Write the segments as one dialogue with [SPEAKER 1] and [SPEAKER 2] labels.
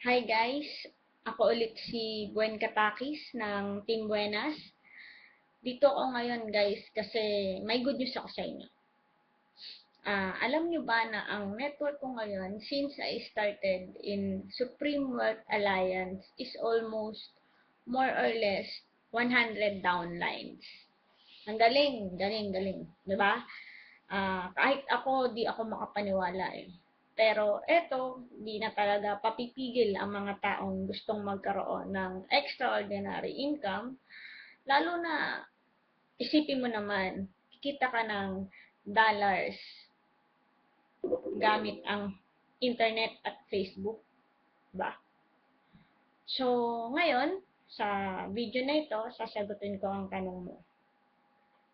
[SPEAKER 1] Hi guys! Ako ulit si Buen Katakis ng Team Buenas. Dito ako ngayon guys kasi may good news ako sa inyo. Alam nyo ba na ang network ko ngayon since I started in Supreme Wealth Alliance is almost more or less 100 downlines. Ang galing, galing, galing. 'Di ba? Kahit ako, di ako makapaniwala eh. Pero eto, di na talaga papipigil ang mga taong gustong magkaroon ng extraordinary income, lalo na isipin mo naman, kikita ka ng dollars gamit ang internet at Facebook, ba? So, ngayon, sa video na ito, sasagutin ko ang tanong mo.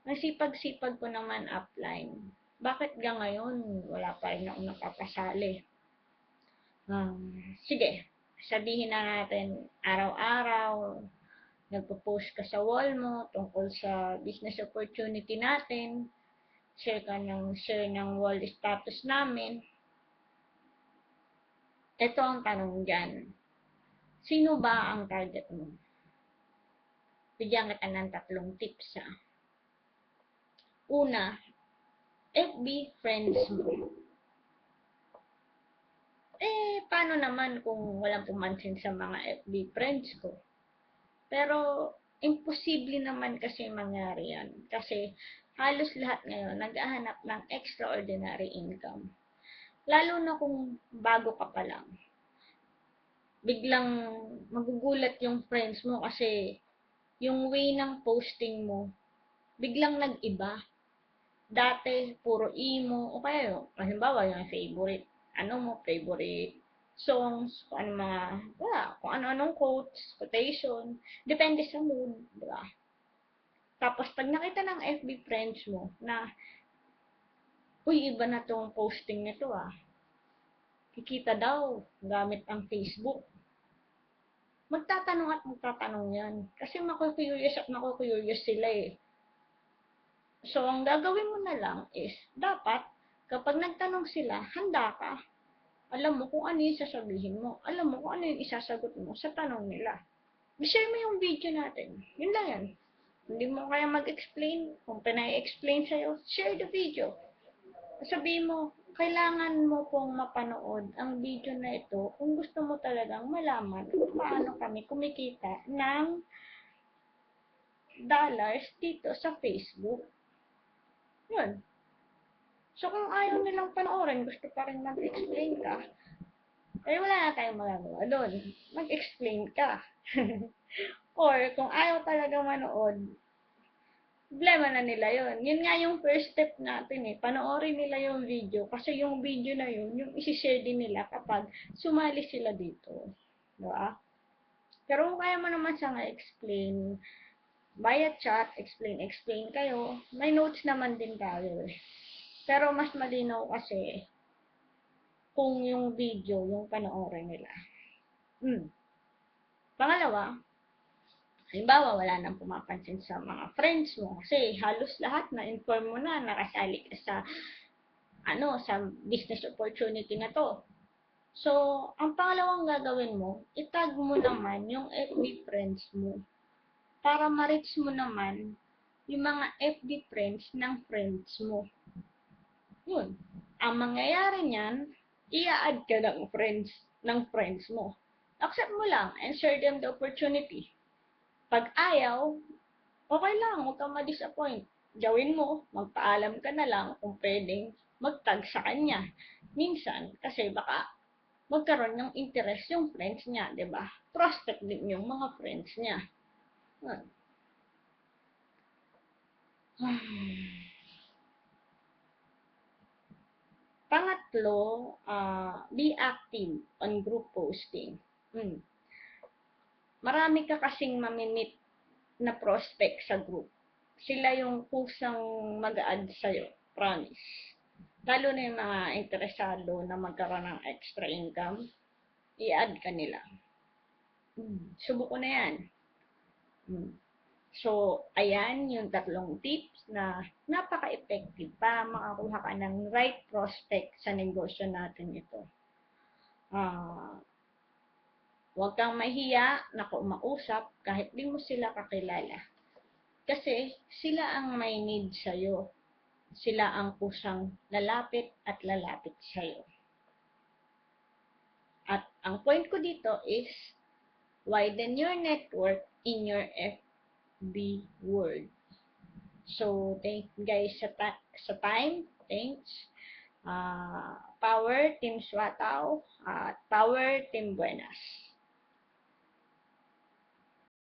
[SPEAKER 1] Ang sipag-sipag ko naman upline. Bakit ga ngayon wala pa rin ako nakapasali? Sige, sabihin na natin araw-araw, nagpo-post ka sa wall mo tungkol sa business opportunity natin, share ng wall status namin. Ito ang tanong dyan. Sino ba ang target mo? Bigyan kita ng 3 tips ha. Una, FB friends mo. Paano naman kung walang pumansin sa mga FB friends ko? Pero, imposible naman kasi mangyari yan. Kasi, halos lahat ngayon naghahanap ng extraordinary income. Lalo na kung bago ka pa lang. Biglang magugulat yung friends mo kasi yung way ng posting mo, biglang nag-iba. Dati, puro emo, o kaya yung, halimbawa, yung favorite songs, kung ano-anong quotes, quotation, depende sa mood, di ba? Tapos, pag nakita ng FB friends mo na, uy, iba na tong posting nito kikita daw gamit ang Facebook. Magtatanong yan. Kasi maku-curious sila eh. So, ang gagawin mo na lang is, dapat, kapag nagtanong sila, handa ka. Alam mo kung ano yung sasabihin mo. Alam mo kung ano yung isasagot mo sa tanong nila. I-share mo yung video natin. Yun lang yan. Hindi mo kaya mag-explain. Kung pinay-explain sa'yo, share the video. Sabihin mo, kailangan mo pong mapanood ang video na ito kung gusto mo talagang malaman kung paano kami kumikita ng dollars dito sa Facebook. Yun. So, kung ayaw nilang panoorin, gusto pa rin mag-explain ka, wala na tayong magagawa doon. Mag-explain ka. Or, kung ayaw talaga manood, problema na nila yon. Yun nga yung first step natin eh. Panoorin nila yung video. Kasi yung video na yun, yung isi-share din nila kapag sumali sila dito. Diba? Pero kung kaya mo naman siyang explain via chat, explain kayo, may notes naman din tayo eh. Pero mas malinaw kasi kung yung video, yung panoorin nila. Pangalawa, halimbawa, wala nang pumapansin sa mga friends mo kasi halos lahat na inform mo na nakasali ka sa sa business opportunity na to. So, ang pangalawang gagawin mo, itag mo naman yung FB friends mo para ma-reach mo naman yung mga FB friends ng friends mo. Yun. Ang mangyayari niyan, i-add ka ng friends mo. Accept mo lang and share them the opportunity. Pag ayaw, okay lang, huwag kang ma-disappoint. Gawin mo, magpaalam ka na lang kung pwedeng mag-tag sa kanya. Minsan, kasi baka magkaroon ng interest yung friends niya, di ba? Prospect din yung mga friends niya. Pangatlo, be active on group posting. Marami ka kasing mamimit na prospect sa group. Sila yung kusang mag-add sa'yo. Promise. Lalo na yung mga interesado na magkaroon ng extra income, i-add ka nila. Subuko na yan. So, ayan yung 3 tips na napaka-effective para makakuha ka ng right prospect sa negosyo natin ito. Huwag kang mahiya na kumausap kahit di mo sila kakilala. Kasi sila ang may need sa'yo. Sila ang kusang lalapit at lalapit sa'yo. At ang point ko dito is, widen your network in your FB world. So, thank you guys sa time. Thanks. Power Team Swataw at Power Team Buenas.